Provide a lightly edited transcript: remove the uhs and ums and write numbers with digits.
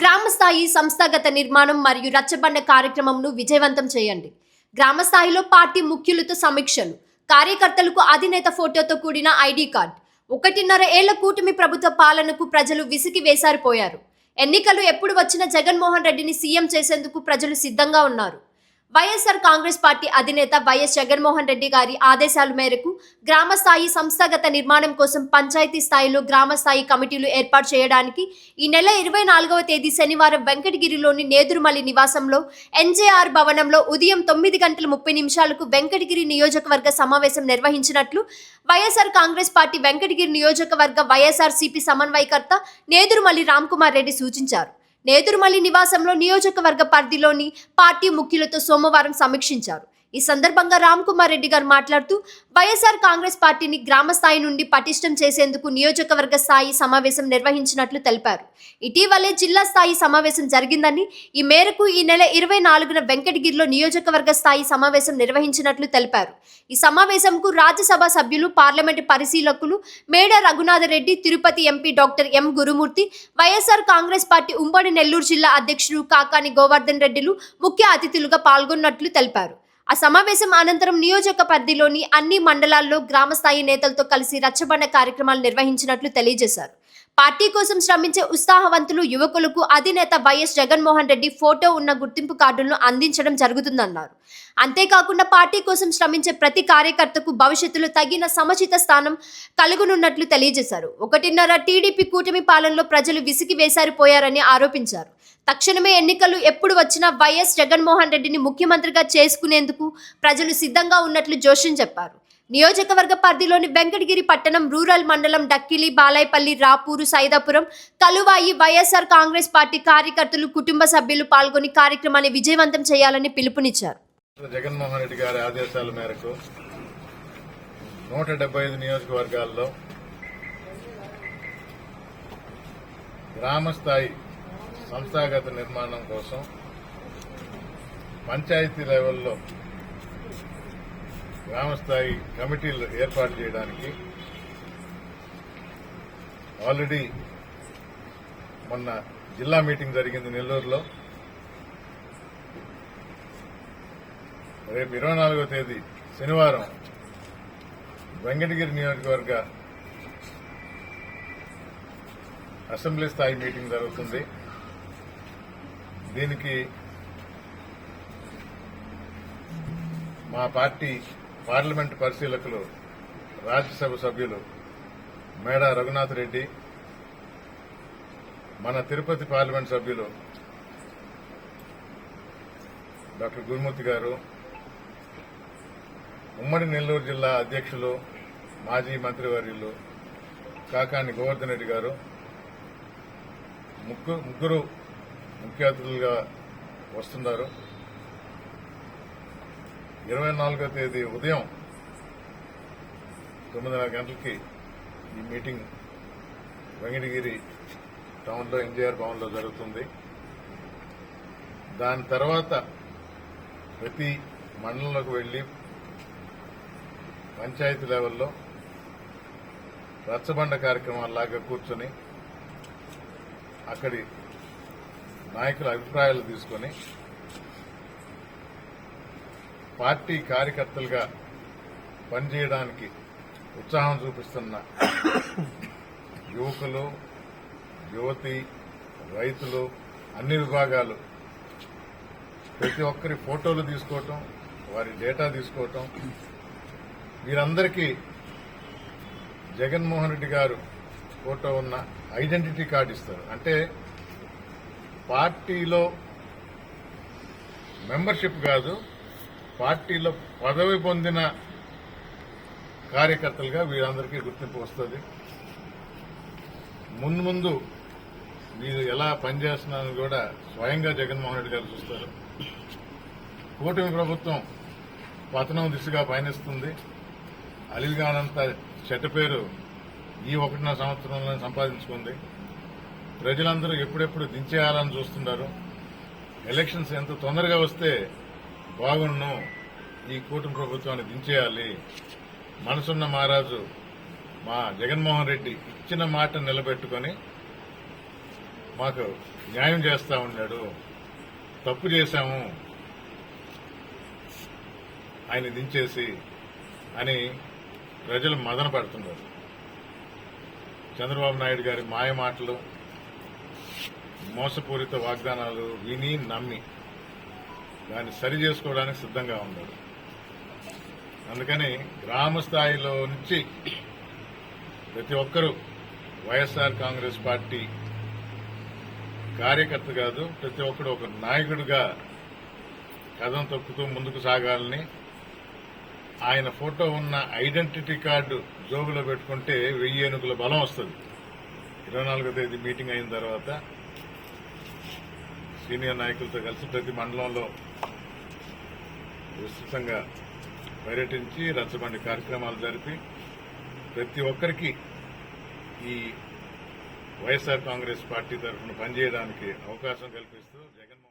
గ్రామస్థాయి సంస్థాగత నిర్మాణం మరియు రచ్చబండ కార్యక్రమంను విజయవంతం చేయండి. గ్రామస్థాయిలో పార్టీ ముఖ్యులతో సమీక్షలు, కార్యకర్తలకు అధినేత ఫోటోతో కూడిన ఐడి కార్డ్. 1.5 ఏళ్ల కూటమి ప్రభుత్వ పాలనకు ప్రజలు విసిగి వేసారిపోయారు. ఎన్నికలు ఎప్పుడు వచ్చినా జగన్మోహన్ రెడ్డిని సీఎం చేసేందుకు ప్రజలు సిద్ధంగా ఉన్నారు. వైఎస్ఆర్ కాంగ్రెస్ పార్టీ అధినేత వైఎస్ జగన్మోహన్ రెడ్డి గారి ఆదేశాల మేరకు గ్రామస్థాయి సంస్థాగత నిర్మాణం కోసం పంచాయతీ స్థాయిలో గ్రామస్థాయి కమిటీలు ఏర్పాటు చేయడానికి ఈ నెల 24వ తేదీ శనివారం వెంకటగిరిలోని నేదురుమల్లి నివాసంలో ఎన్జేఆర్ భవనంలో ఉదయం 9:30 వెంకటగిరి నియోజకవర్గ సమావేశం నిర్వహించినట్లు వైఎస్ఆర్ కాంగ్రెస్ పార్టీ వెంకటగిరి నియోజకవర్గ వైఎస్ఆర్సీపీ సమన్వయకర్త నేదురుమల్లి రామ్కుమార్ రెడ్డి సూచించారు. నేదురుమల్లి నివాసంలో నియోజకవర్గ పరిధిలోని పార్టీ ముఖ్యులతో సోమవారం సమీక్షించారు. ఈ సందర్భంగా రామ్కుమార్ రెడ్డి గారు మాట్లాడుతూ వైఎస్ఆర్ కాంగ్రెస్ పార్టీని గ్రామ స్థాయి నుండి పటిష్టం చేసేందుకు నియోజకవర్గ స్థాయి సమావేశం నిర్వహించినట్లు తెలిపారు. ఇటీవలే జిల్లా స్థాయి సమావేశం జరిగిందని, ఈ మేరకు ఈ నెల 24న వెంకటగిరిలో నియోజకవర్గ స్థాయి సమావేశం నిర్వహించినట్లు తెలిపారు. ఈ సమావేశంకు రాజ్యసభ సభ్యులు, పార్లమెంటు పరిశీలకులు Meda Raghunatha Reddy, Tirupati MP doctor M Gurumoorthy, YSR Congress party ఉమ్మడి నెల్లూరు జిల్లా అధ్యక్షుడు కాకాని గోవర్ధన్ రెడ్డిలు ముఖ్య అతిథులుగా పాల్గొన్నట్లు తెలిపారు. ఆ సమావేశం అనంతరం నియోజక పరిధిలోని అన్ని మండలాల్లో గ్రామస్థాయి నేతలతో కలిసి రచ్చబండ కార్యక్రమాలు నిర్వహించినట్లు తెలియజేశారు. పార్టీ కోసం శ్రమించే ఉత్సాహవంతులు యువకులకు అధినేత వైఎస్ జగన్మోహన్ రెడ్డి ఫోటో ఉన్న గుర్తింపు కార్డులను అందించడం జరుగుతుందన్నారు. అంతేకాకుండా పార్టీ కోసం శ్రమించే ప్రతి కార్యకర్తకు భవిష్యత్తులో తగిన సముచిత స్థానం కలుగునున్నట్లు తెలియజేశారు. 1.5 టీడీపీ కూటమి పాలనలో ప్రజలు విసిగి వేసారిపోయారని ఆరోపించారు. తక్షణమే ఎన్నికలు ఎప్పుడు వచ్చినా వైఎస్ జగన్మోహన్ రెడ్డిని ముఖ్యమంత్రిగా చేసుకునేందుకు ప్రజలు సిద్ధంగా ఉన్నట్లు జోషన్ చెప్పారు. నియోజకవర్గ పరిధిలోని వెంకటగిరి పట్టణం, రూరల్ మండలం డక్కిలి, బాలాయపల్లి, రాపూరు, సైదాపురం, కలువాయి వైఎస్ఆర్ కాంగ్రెస్ పార్టీ కార్యకర్తలు, కుటుంబ సభ్యులు పాల్గొని కార్యక్రమాన్ని విజయవంతం చేయాలని పిలుపునిచ్చారు. జగన్మోహన్ రెడ్డి గారి ఆదేశాల మేరకు 175 నియోజకవర్గాల్లో గ్రామస్థాయి సంస్థాగత నిర్మాణం కోసం పంచాయతీ లెవెల్లో గ్రామస్థాయి కమిటీలు ఏర్పాటు చేయడానికి ఆల్రెడీ మొన్న జిల్లా మీటింగ్ జరిగింది నెల్లూరులో. రేపు 24వ తేదీ శనివారం వెంకటగిరి నియోజకవర్గ అసెంబ్లీ స్థాయి మీటింగ్ జరుగుతుంది. దీనికి మా పార్టీ పార్లమెంటు పరిశీలకులు, రాజ్యసభ సభ్యులు మేడ రఘునాథ్ రెడ్డి, మన తిరుపతి పార్లమెంట్ సభ్యులు డాక్టర్ గురుమూర్తి గారు, ఉమ్మడి నెల్లూరు జిల్లా అధ్యక్షులు, మాజీ మంత్రివర్యులు కాకాని గోవర్ధన్ రెడ్డి గారు ముగ్గురు ముఖ్య అతిథులుగా వస్తున్నారు. 24వ తేదీ ఉదయం 9:30 గంటలకి ఈ మీటింగ్ వెంకటగిరి టౌన్లో ఎన్జీఆర్ భవన్లో జరుగుతుంది. దాని తర్వాత ప్రతి మండలంలోకి వెళ్లి పంచాయతీ లెవెల్లో రచ్చబండ కార్యక్రమాల్లాగా కూర్చొని అక్కడి నాయకుల అభిప్రాయాలు తీసుకొని పార్టీ కార్యకర్తలుగా పనిచేయడానికి ఉత్సాహం చూపిస్తున్న యువకులు, యువతి, రైతులు, అన్ని విభాగాలు ప్రతి ఒక్కరి ఫోటోలు తీసుకోవటం, వారి డేటా తీసుకోవటం, వీరందరికీ జగన్మోహన్ రెడ్డి గారు ఫోటో ఉన్న ఐడెంటిటీ కార్డు ఇస్తారు. అంటే పార్టీలో మెంబర్షిప్ కాదు, పార్టీలో పదవి పొందిన కార్యకర్తలుగా వీరందరికీ గుర్తింపు వస్తుంది. ముందు వీరు ఎలా పనిచేస్తున్నారని కూడా స్వయంగా జగన్మోహన్ రెడ్డి గారు చూస్తారు. కూటమి ప్రభుత్వం పతనం దిశగా పయనిస్తుంది. అలీగానంత చెడ్డ పేరు ఈ 1.5 సంవత్సరంలో సంపాదించుకుంది. ప్రజలందరూ ఎప్పుడెప్పుడు దించేయాలని చూస్తున్నారు. ఎలక్షన్స్ ఎంత తొందరగా వస్తే బాగుండు, ఈ కూటమి ప్రభుత్వాన్ని దించేయాలి. మనసున్న మహారాజు మా జగన్మోహన్ రెడ్డి ఇచ్చిన మాట నిలబెట్టుకుని మాకు న్యాయం చేస్తా ఉన్నాడు, తప్పు చేశాము ఆయన దించేసి అని ప్రజలు మదన పడుతున్నారు. చంద్రబాబు నాయుడు గారి మాయ మాటలు, మోసపూరిత వాగ్దానాలు విని నమ్మి దాన్ని సరి చేసుకోవడానికి సిద్ధంగా ఉన్నారు. అందుకని గ్రామ స్థాయిలో నుంచి ప్రతి ఒక్కరూ వైఎస్ఆర్ కాంగ్రెస్ పార్టీ కార్యకర్త కాదు, ప్రతి ఒక్కరు ఒక నాయకుడిగా కథం తొక్కుతూ ముందుకు సాగాలని, ఆయన ఫోటో ఉన్న ఐడెంటిటీ కార్డు జోబులో పెట్టుకుంటే 1000 ఏనుగుల బలం వస్తుంది. 24వ తేదీ మీటింగ్ అయిన తర్వాత సీనియర్ నాయకులతో కలిసి ప్రతి మండలంలో విస్తృతంగా పర్యటించి రచ్చబండి కార్యక్రమాలు జరిపి ప్రతి ఒక్కరికి ఈ వైఎస్ఆర్ కాంగ్రెస్ పార్టీ తరఫున పనిచేయడానికి అవకాశం కల్పిస్తూ జగన్మోహన్